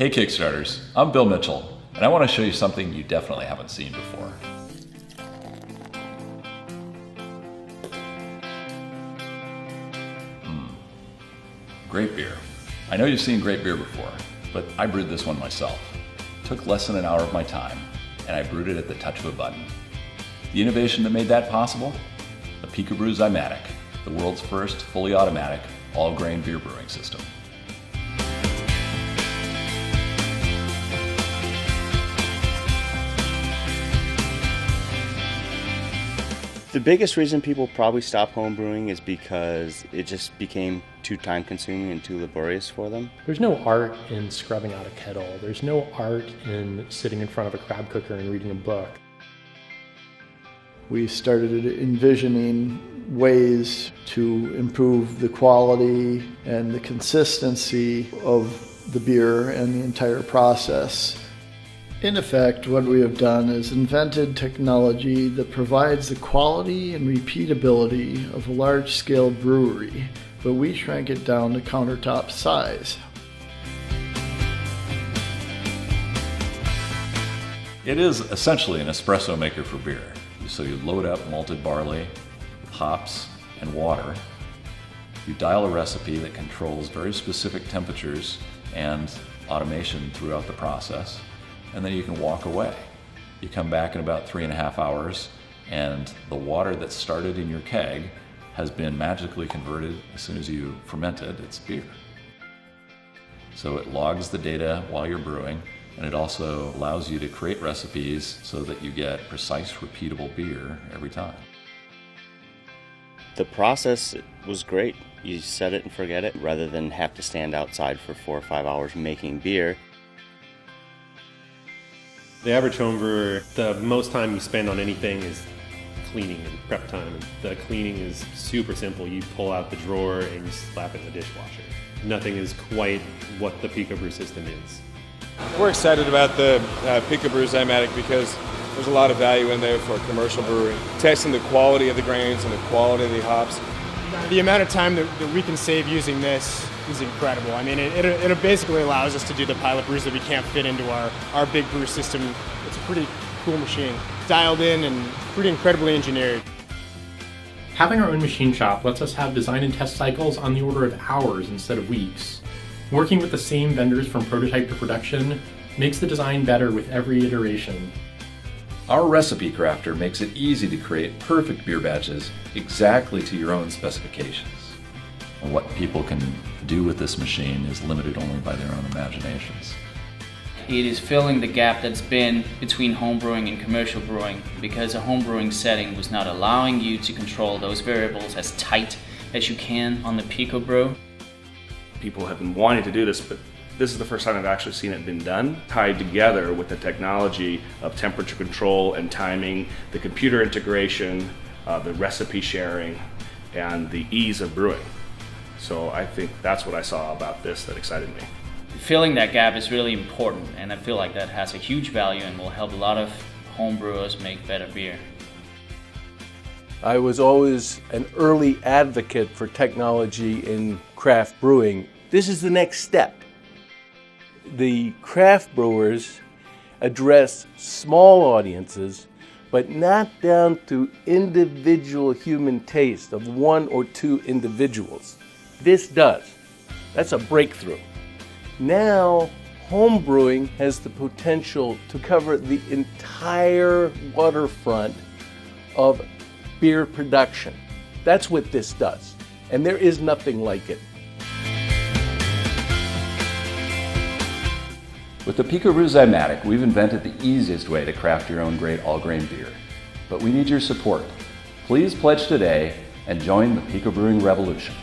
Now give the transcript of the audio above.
Hey Kickstarters, I'm Bill Mitchell, and I want to show you something you definitely haven't seen before. Great beer. I know you've seen great beer before, but I brewed this one myself. It took less than an hour of my time, and I brewed it at the touch of a button. The innovation that made that possible? The Pico-Brew Zymatic, the world's first fully automatic, all-grain beer brewing system. The biggest reason people probably stop home brewing is because it just became too time consuming and too laborious for them. There's no art in scrubbing out a kettle. There's no art in sitting in front of a crab cooker and reading a book. We started envisioning ways to improve the quality and the consistency of the beer and the entire process. In effect, what we have done is invented technology that provides the quality and repeatability of a large-scale brewery, but we shrank it down to countertop size. It is essentially an espresso maker for beer. So you load up malted barley, hops, and water. You dial a recipe that controls very specific temperatures and automation throughout the process, and then you can walk away. You come back in about 3.5 hours, and the water that started in your keg has been magically converted as soon as you ferment it. It's beer. So it logs the data while you're brewing, and it also allows you to create recipes so that you get precise, repeatable beer every time. The process was great. You set it and forget it rather than have to stand outside for 4 or 5 hours making beer. The average home brewer, the most time you spend on anything is cleaning and prep time. The cleaning is super simple. You pull out the drawer and you slap it in the dishwasher. Nothing is quite what the Pico-Brew system is. We're excited about the Pico-Brew Zymatic because there's a lot of value in there for commercial brewing. Testing the quality of the grains and the quality of the hops. The amount of time that we can save using this is incredible. I mean, it basically allows us to do the pilot brews that we can't fit into our big brew system. It's a pretty cool machine. Dialed in and pretty incredibly engineered. Having our own machine shop lets us have design and test cycles on the order of hours instead of weeks. Working with the same vendors from prototype to production makes the design better with every iteration. Our recipe crafter makes it easy to create perfect beer batches exactly to your own specifications. What people can do with this machine is limited only by their own imaginations. It is filling the gap that's been between home brewing and commercial brewing because a home brewing setting was not allowing you to control those variables as tight as you can on the Pico-Brew. People have been wanting to do this, but this is the first time I've actually seen it been done, tied together with the technology of temperature control and timing, the computer integration, the recipe sharing, and the ease of brewing. So I think that's what I saw about this that excited me. Filling that gap is really important, and I feel like that has a huge value and will help a lot of home brewers make better beer. I was always an early advocate for technology in craft brewing. This is the next step. The craft brewers address small audiences, but not down to individual human taste of 1 or 2 individuals. This does. That's a breakthrough. Now, home brewing has the potential to cover the entire waterfront of beer production. That's what this does, and there is nothing like it. With the Pico-Brew Zymatic, we've invented the easiest way to craft your own great all-grain beer. But we need your support. Please pledge today and join the Pico Brewing revolution.